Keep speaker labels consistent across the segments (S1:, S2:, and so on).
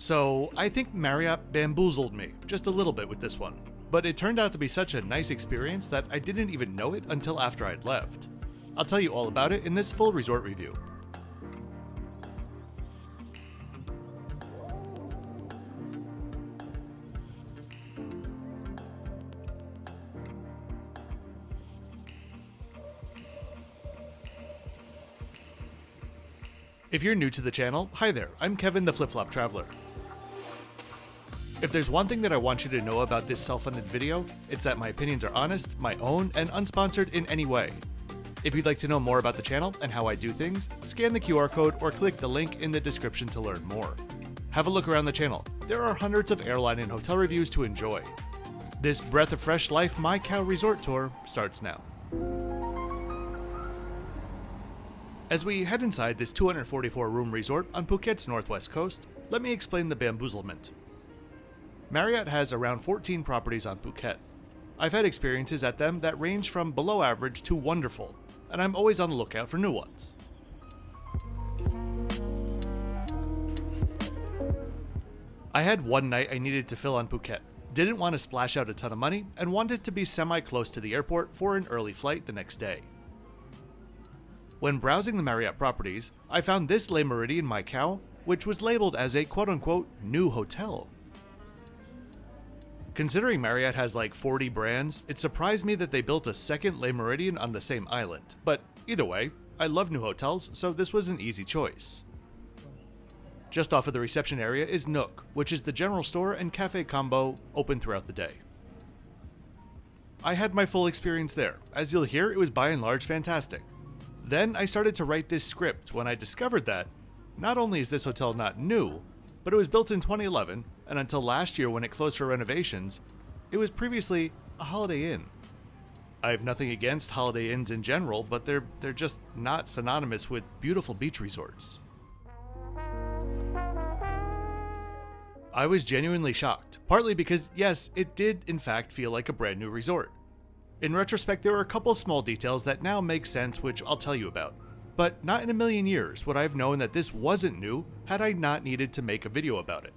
S1: So I think Marriott bamboozled me just a little bit with this one, but it turned out to be such a nice experience that I didn't even know it until after I'd left. I'll tell you all about it in this full resort review. If you're new to the channel, hi there, I'm Kevin the Flip Flop Traveler. If there's one thing that I want you to know about this self-funded video, it's that my opinions are honest, my own, and unsponsored in any way. If you'd like to know more about the channel and how I do things, scan the QR code or click the link in the description to learn more. Have a look around the channel. There are hundreds of airline and hotel reviews to enjoy. This breath of fresh life MAI KHAO resort tour starts now. As we head inside this 244-room resort on Phuket's northwest coast, let me explain the Bamboozlement. Marriott has around 14 properties on Phuket. I've had experiences at them that range from below average to wonderful, and I'm always on the lookout for new ones. I had one night I needed to fill on Phuket, didn't want to splash out a ton of money, and wanted to be semi-close to the airport for an early flight the next day. When browsing the Marriott properties, I found this Le MERIDIEN MAI KHAO, which was labeled as a quote-unquote new hotel. Considering Marriott has like 40 brands, it surprised me that they built a second Le MERIDIEN on the same island, but either way, I love new hotels, so this was an easy choice. Just off of the reception area is Nook, which is the general store and cafe combo open throughout the day. I had my full experience there. As you'll hear, it was by and large fantastic. Then I started to write this script when I discovered that not only is this hotel not new, but it was built in 2011, and until last year when it closed for renovations, it was previously a Holiday Inn. I have nothing against Holiday Inns in general, but they're just not synonymous with beautiful beach resorts. I was genuinely shocked, partly because yes, it did in fact feel like a brand new resort. In retrospect, there are a couple small details that now make sense, which I'll tell you about. But not in a million years would I have known that this wasn't new had I not needed to make a video about it.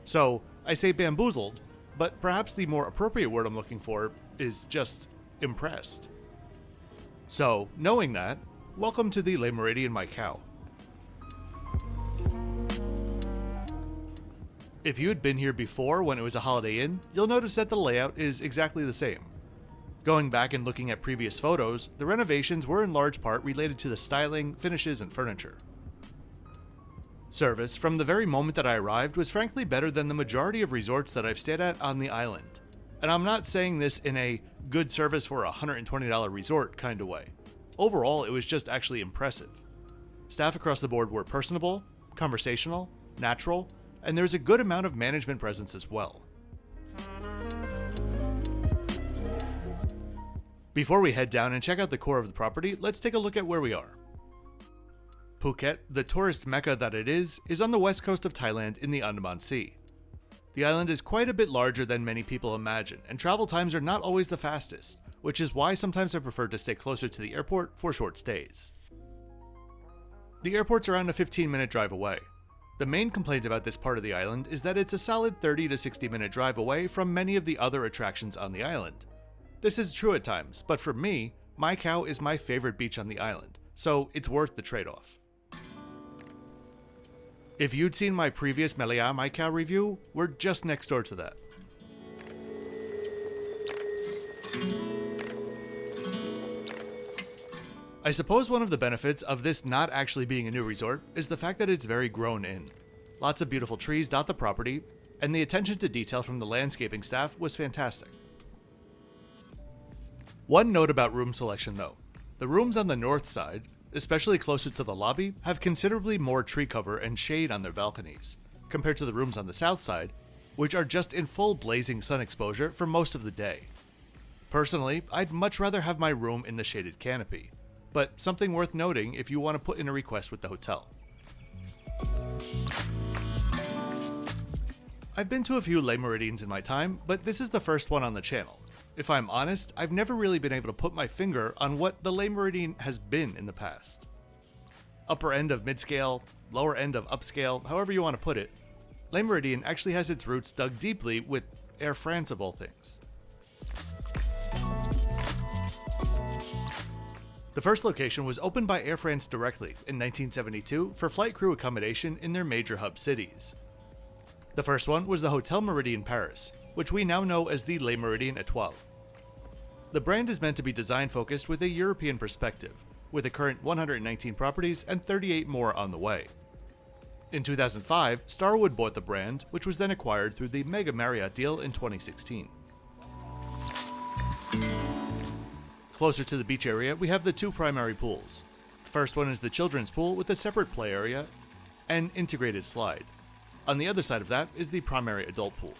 S1: So, I say bamboozled, but perhaps the more appropriate word I'm looking for is just impressed. So, knowing that, welcome to the Le MERIDIEN MAI KHAO. If you'd been here before when it was a Holiday Inn, you'll notice that the layout is exactly the same. Going back and looking at previous photos, the renovations were in large part related to the styling, finishes, and furniture. Service, from the very moment that I arrived, was frankly better than the majority of resorts that I've stayed at on the island. And I'm not saying this in a good service for a $120 resort kind of way. Overall, it was just actually impressive. Staff across the board were personable, conversational, natural, and there's a good amount of management presence as well. Before we head down and check out the core of the property, let's take a look at where we are. Phuket, the tourist mecca that it is on the west coast of Thailand in the Andaman Sea. The island is quite a bit larger than many people imagine, and travel times are not always the fastest, which is why sometimes I prefer to stay closer to the airport for short stays. The airport's around a 15-minute drive away. The main complaint about this part of the island is that it's a solid 30 to 60-minute drive away from many of the other attractions on the island. This is true at times, but for me, MAI KHAO is my favorite beach on the island, so it's worth the trade-off. If you'd seen my previous MAI KHAO review, we're just next door to that. I suppose one of the benefits of this not actually being a new resort is the fact that it's very grown in. Lots of beautiful trees dot the property, and the attention to detail from the landscaping staff was fantastic. One note about room selection though. The rooms on the north side, especially closer to the lobby, have considerably more tree cover and shade on their balconies, compared to the rooms on the south side, which are just in full blazing sun exposure for most of the day. Personally, I'd much rather have my room in the shaded canopy, but something worth noting if you want to put in a request with the hotel. I've been to a few Le MERIDIENs in my time, but this is the first one on the channel. If I'm honest, I've never really been able to put my finger on what the Le MERIDIEN has been in the past. Upper end of midscale, lower end of upscale, however you want to put it. Le Méridien actually has its roots dug deeply with Air France of all things. The first location was opened by Air France directly in 1972 for flight crew accommodation in their major hub cities. The first one was the Hotel Méridien Paris, which we now know as the Le Méridien Étoile. The brand is meant to be design-focused with a European perspective, with a current 119 properties and 38 more on the way. In 2005, Starwood bought the brand, which was then acquired through the Mega Marriott deal in 2016. Closer to the beach area, we have the two primary pools. The first one is the children's pool with a separate play area and integrated slide. On the other side of that is the primary adult pool.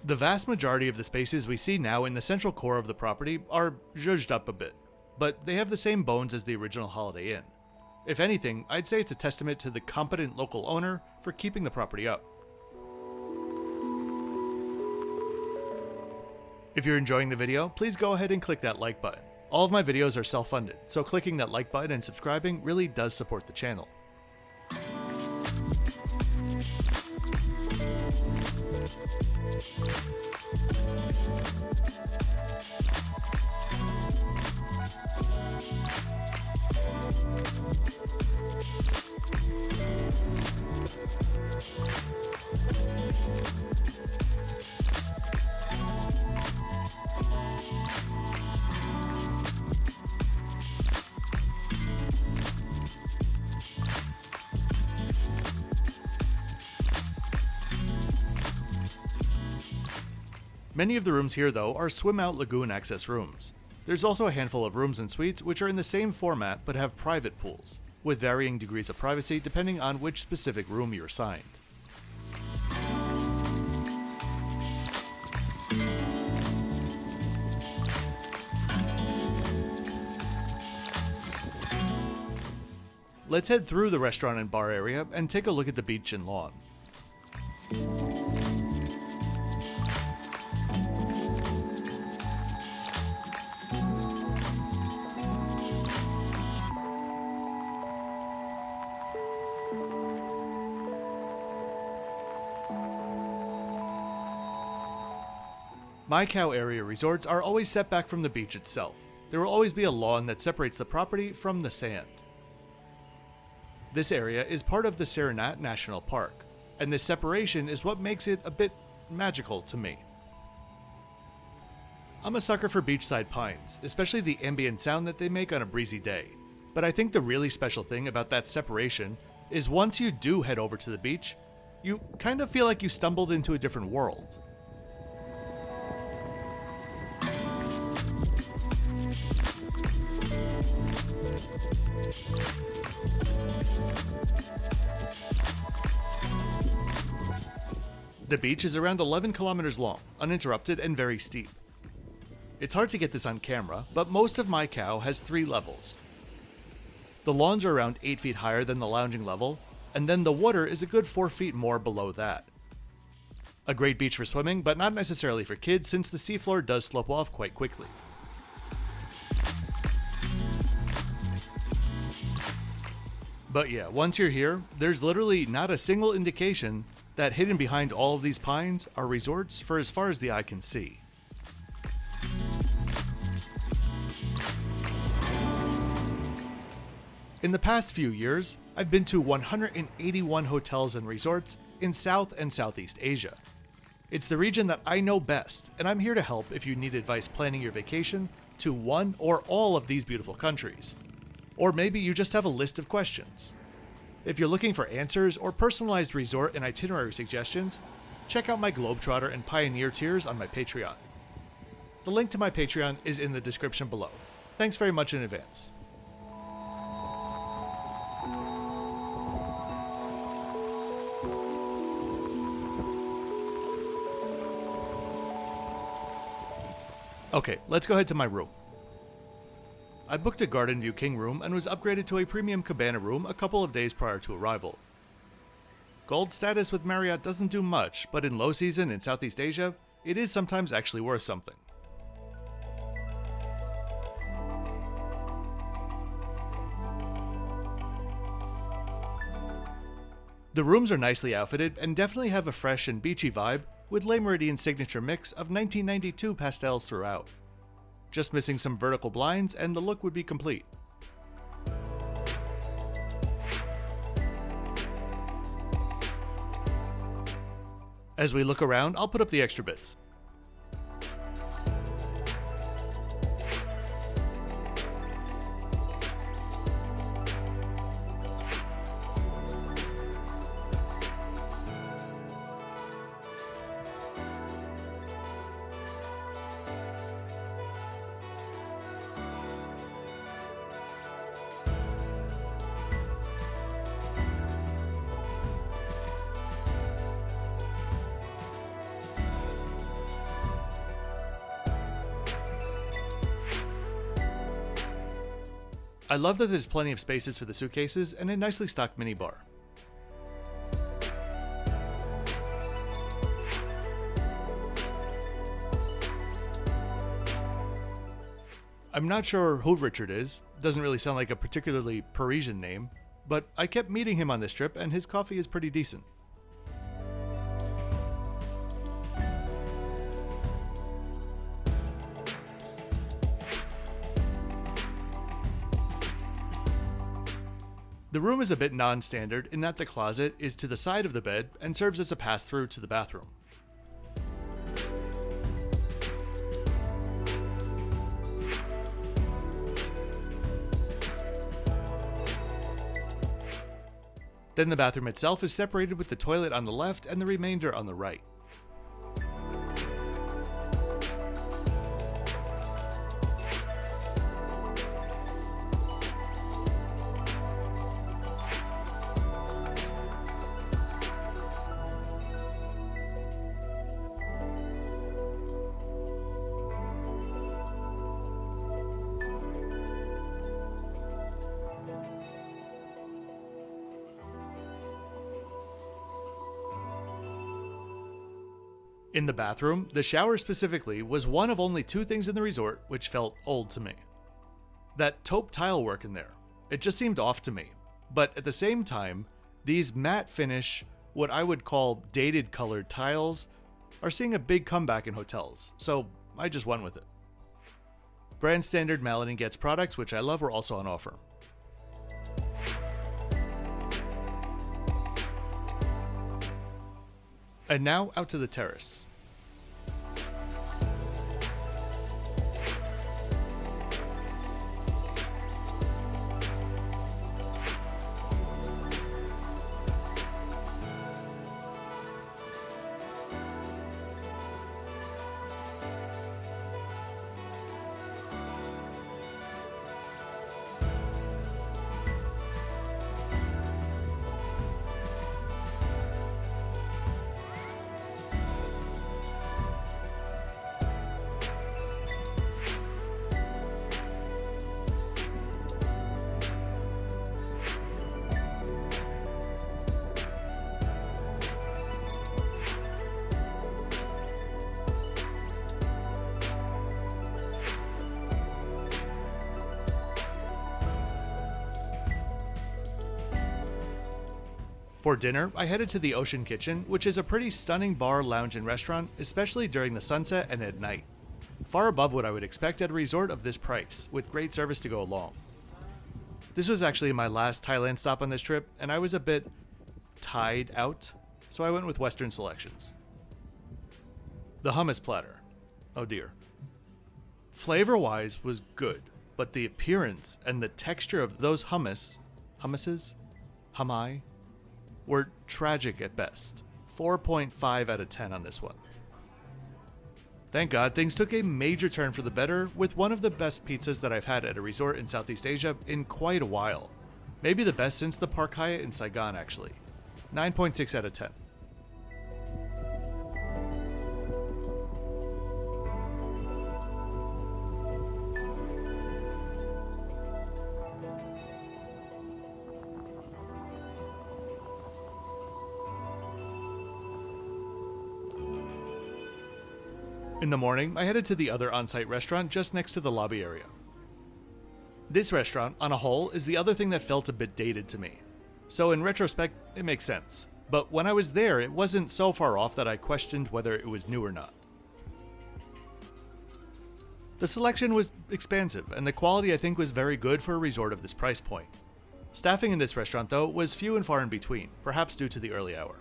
S1: The vast majority of the spaces we see now in the central core of the property are zhuzhed up a bit, but they have the same bones as the original Holiday Inn. If anything, I'd say it's a testament to the competent local owner for keeping the property up. If you're enjoying the video, please go ahead and click that like button. All of my videos are self-funded, so clicking that like button and subscribing really does support the channel. Many of the rooms here, though, are swim-out lagoon access rooms. There's also a handful of rooms and suites which are in the same format but have private pools, with varying degrees of privacy depending on which specific room you're assigned. Let's head through the restaurant and bar area and take a look at the beach and lawn. MAI KHAO area resorts are always set back from the beach itself. There will always be a lawn that separates the property from the sand. This area is part of the Sirinat National Park, and this separation is what makes it a bit magical to me. I'm a sucker for beachside pines, especially the ambient sound that they make on a breezy day. But I think the really special thing about that separation is once you do head over to the beach, you kind of feel like you stumbled into a different world. The beach is around 11 kilometers long, uninterrupted and very steep. It's hard to get this on camera, but most of MAI KHAO has 3 levels. The lawns are around 8 feet higher than the lounging level, and then the water is a good 4 feet more below that. A great beach for swimming, but not necessarily for kids since the seafloor does slope off quite quickly. But yeah, once you're here, there's literally not a single indication that hidden behind all of these pines are resorts for as far as the eye can see. In the past few years, I've been to 181 hotels and resorts in South and Southeast Asia. It's the region that I know best, and I'm here to help if you need advice planning your vacation to one or all of these beautiful countries. Or maybe you just have a list of questions. If you're looking for answers or personalized resort and itinerary suggestions, check out my Globetrotter and Pioneer tiers on my Patreon. The link to my Patreon is in the description below. Thanks very much in advance. Okay, let's go ahead to my room. I booked a Garden View King room and was upgraded to a premium Cabana room a couple of days prior to arrival. Gold status with Marriott doesn't do much, but in low season in Southeast Asia, it is sometimes actually worth something. The rooms are nicely outfitted and definitely have a fresh and beachy vibe, with Le Meridien's signature mix of 1992 pastels throughout. Just missing some vertical blinds and the look would be complete. As we look around, I'll put up the extra bits. I love that there's plenty of spaces for the suitcases and a nicely stocked minibar. I'm not sure who Richard is, doesn't really sound like a particularly Parisian name, but I kept meeting him on this trip and his coffee is pretty decent. The room is a bit non-standard in that the closet is to the side of the bed and serves as a pass-through to the bathroom. Then the bathroom itself is separated with the toilet on the left and the remainder on the right. In the bathroom, the shower specifically was one of only two things in the resort which felt old to me. That taupe tile work in there, it just seemed off to me. But at the same time, these matte finish, what I would call dated colored tiles, are seeing a big comeback in hotels, so I just went with it. Brand standard Malin & Getz products, which I love, were also on offer. And now out to the terrace. For dinner, I headed to the Ocean Kitchen, which is a pretty stunning bar, lounge, and restaurant, especially during the sunset and at night. Far above what I would expect at a resort of this price, with great service to go along. This was actually my last Thailand stop on this trip, and I was a bit tied out, so I went with Western selections. The hummus platter. Oh dear. Flavor-wise was good, but the appearance and the texture of those hummuses, hamai, were tragic at best. 4.5 out of 10 on this one. Thank God things took a major turn for the better with one of the best pizzas that I've had at a resort in Southeast Asia in quite a while. Maybe the best since the Park Hyatt in Saigon actually. 9.6 out of 10. In the morning, I headed to the other on-site restaurant just next to the lobby area. This restaurant, on a whole, is the other thing that felt a bit dated to me. so in retrospect, it makes sense. But when I was there, it wasn't so far off that I questioned whether it was new or not. The selection was expansive, and the quality I think was very good for a resort of this price point. Staffing in this restaurant, though, was few and far in between, perhaps due to the early hour.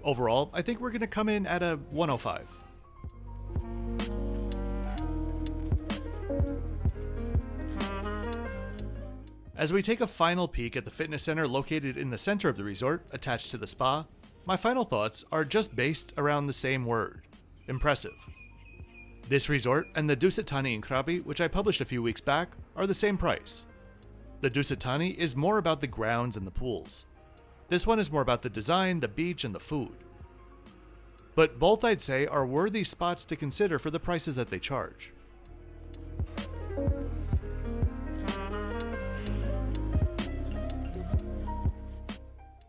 S1: Overall, I think we're going to come in at a 105. As we take a final peek at the fitness center located in the center of the resort, attached to the spa, my final thoughts are just based around the same word: impressive. This resort and the Dusit Thani in Krabi, which I published a few weeks back, are the same price. The Dusit Thani is more about the grounds and the pools. This one is more about the design, the beach, and the food. But both, I'd say, are worthy spots to consider for the prices that they charge.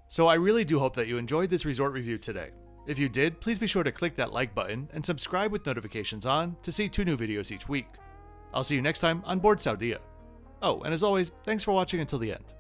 S1: So I really do hope that you enjoyed this resort review today. If you did, please be sure to click that like button and subscribe with notifications on to see 2 new videos each week. I'll see you next time on board Saudia. Oh, and as always, thanks for watching until the end.